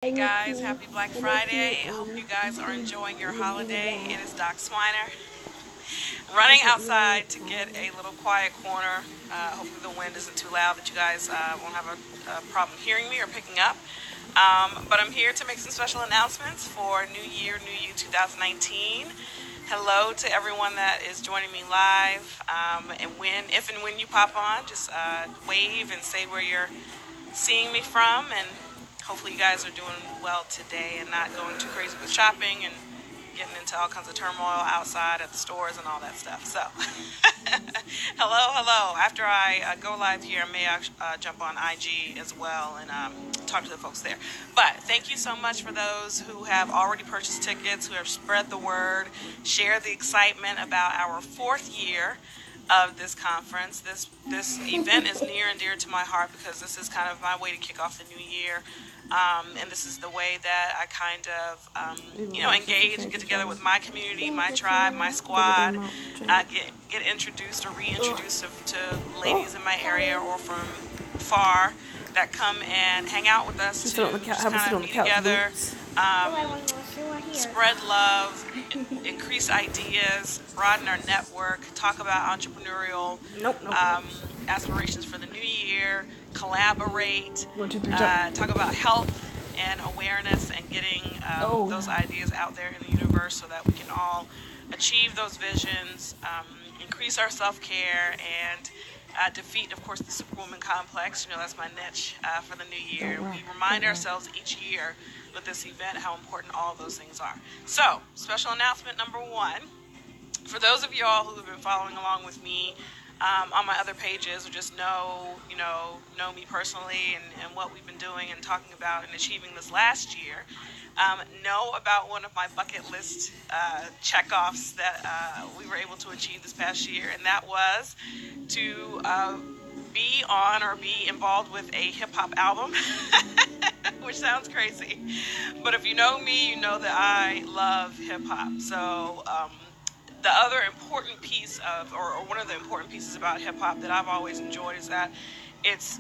Hey guys, happy Black Friday. I hope you guys are enjoying your holiday. It is Doc Swiner running outside to get a little quiet corner. Hopefully the wind isn't too loud that you guys won't have a problem hearing me or picking up. But I'm here to make some special announcements for New Year, New You 2019. Hello to everyone that is joining me live. And if and when you pop on, just wave and say where you're seeing me from, and hopefully you guys are doing well today and not going too crazy with shopping and getting into all kinds of turmoil outside at the stores and all that stuff. So hello. After I go live here, I may jump on IG as well and talk to the folks there. But thank you so much for those who have already purchased tickets, who have spread the word, share the excitement about our fourth year of this conference. This event is near and dear to my heart because this is kind of my way to kick off the new year. And this is the way that I kind of, engage and get together with my community, my tribe, my squad, get introduced or reintroduced to ladies in my area or from far that come and hang out with us to just kind of be together, spread love, increase ideas, broaden our network, talk about entrepreneurial aspirations for the new year, collaborate, talk about health and awareness and getting those ideas out there in the universe so that we can all achieve those visions, increase our self-care, and defeat, of course, the superwoman complex. That's my niche for the new year. We remind ourselves each year with this event how important all of those things are. So, special announcement number one. For those of y'all who have been following along with me on my other pages, or just know me personally and what we've been doing and talking about and achieving this last year, know about one of my bucket list checkoffs that we were able to achieve this past year, and that was to be on or be involved with a hip-hop album, which sounds crazy. But if you know me, you know that I love hip-hop. So the other important piece of, or one of the important pieces about hip-hop that I've always enjoyed is that it's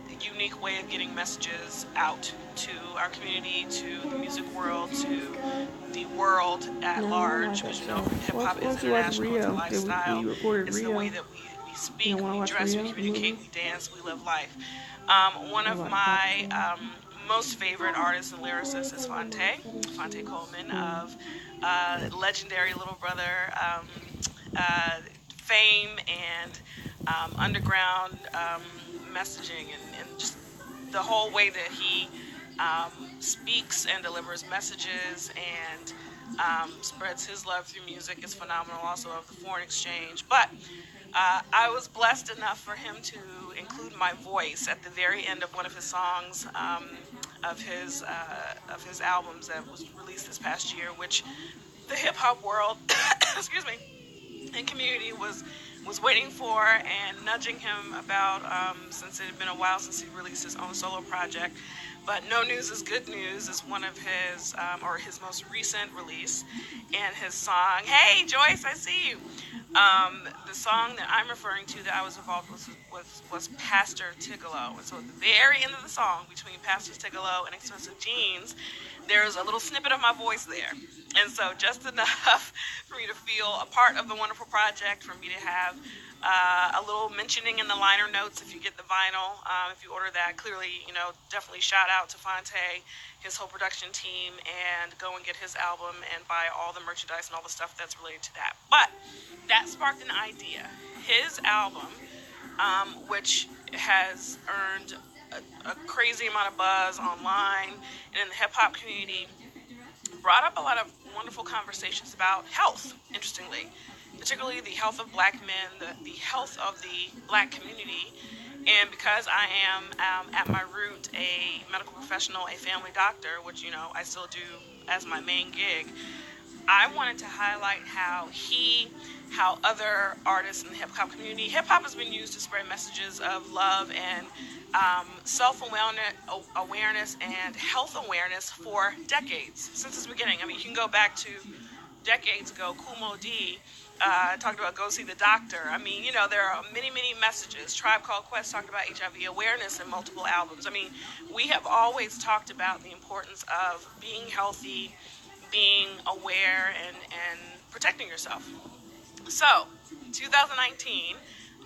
a unique way of getting messages out to our community, to the music world, to the world at large. Because hip-hop is international, it's a lifestyle. It's the way that we speak, we dress, we communicate, we dance, we live life. One of my most favorite artists and lyricists is Fonte Coleman of legendary Little Brother fame and underground messaging and just the whole way that he speaks and delivers messages and spreads his love through music is phenomenal, also of the foreign exchange. But I was blessed enough for him to include my voice at the very end of one of his songs of his albums that was released this past year, which the hip hop world, excuse me, and community was waiting for and nudging him about since it had been a while since he released his own solo project. But No News is Good News is one of his, or his most recent release, and his song, Hey Joyce, I See You. The song that I'm referring to that I was involved with was Pastor Tigolo. And so at the very end of the song, between Pastor Tigolo and Expensive Jeans, there's a little snippet of my voice there. And so just enough for me to feel a part of the wonderful project, for me to have a little mentioning in the liner notes if you get the vinyl, if you order that. Clearly, definitely shout out to Fonte, his whole production team, and go and get his album and buy all the merchandise and all the stuff that's related to that. But that sparked an idea. His album, which has earned a crazy amount of buzz online and in the hip-hop community, brought up a lot of wonderful conversations about health, interestingly, particularly the health of black men, the health of the black community. And because I am at my root a medical professional, a family doctor, which I still do as my main gig, I wanted to highlight how other artists in the hip-hop community, hip-hop has been used to spread messages of love and self-awareness and health awareness for decades, since its beginning. I mean, you can go back to decades ago. Kool Moe Dee talked about go see the doctor. I mean, you know, there are many, many messages. Tribe Called Quest talked about HIV awareness in multiple albums. I mean, we have always talked about the importance of being healthy, being aware, and protecting yourself. So, 2019,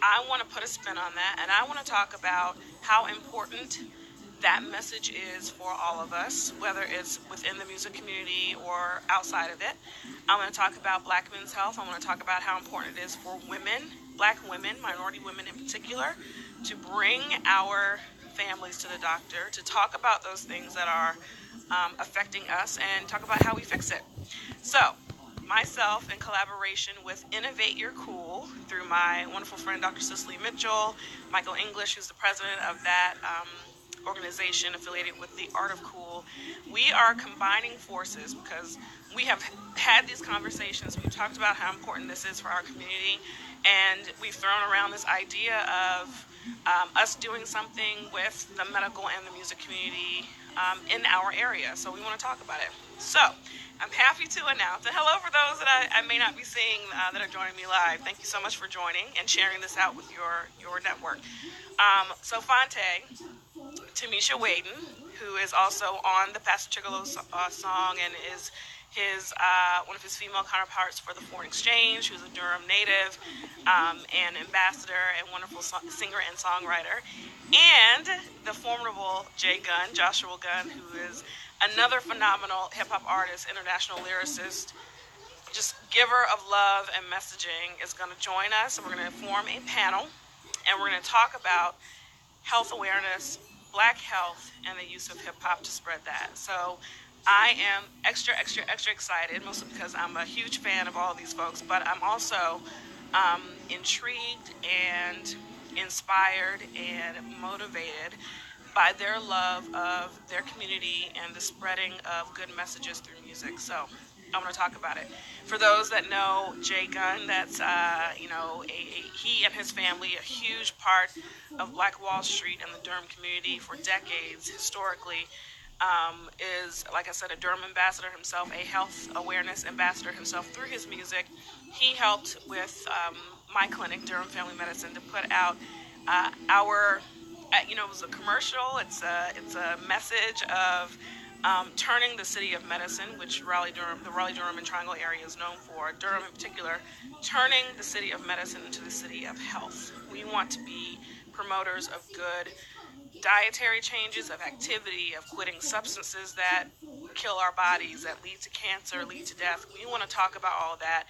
I want to put a spin on that, and I want to talk about how important that message is for all of us, whether it's within the music community or outside of it. I'm going to talk about black men's health. I want to talk about how important it is for women, black women, minority women in particular, to bring our families to the doctor, to talk about those things that are affecting us, and talk about how we fix it. So, myself in collaboration with Innovate Your Cool through my wonderful friend Dr. Cicely Mitchell, Michael English, who's the president of that organization affiliated with the Art of Cool, we are combining forces because we have had these conversations. We've talked about how important this is for our community, and we've thrown around this idea of us doing something with the medical and the music community in our area. So we want to talk about it. So I'm happy to announce, and hello for those that I may not be seeing that are joining me live. Thank you so much for joining and sharing this out with your network. So Fonte, Tamisha Waden, who is also on the Pastor Chigolo song and is his one of his female counterparts for the Foreign Exchange, who's a Durham native, and ambassador and wonderful singer and songwriter, and the formidable Jay Gunn, Joshua Gunn, who is another phenomenal hip hop artist, international lyricist, just giver of love and messaging, is going to join us, and we're going to form a panel, and we're going to talk about health awareness, black health, and the use of hip hop to spread that. So I am extra, extra, extra excited, mostly because I'm a huge fan of all of these folks, but I'm also intrigued and inspired and motivated by their love of their community and the spreading of good messages through music. So I'm going to talk about it. For those that know Jay Gunn, that's he and his family, a huge part of Black Wall Street and the Durham community for decades historically. Is, like I said, a Durham ambassador himself, a health awareness ambassador himself through his music. He helped with my clinic, Durham Family Medicine, to put out our, it was a commercial. It's a message of turning the city of medicine, which the Raleigh Durham and Triangle area is known for, Durham in particular, turning the city of medicine into the city of health. We want to be promoters of good dietary changes, of activity, of quitting substances that kill our bodies, that lead to cancer, lead to death. We want to talk about all of that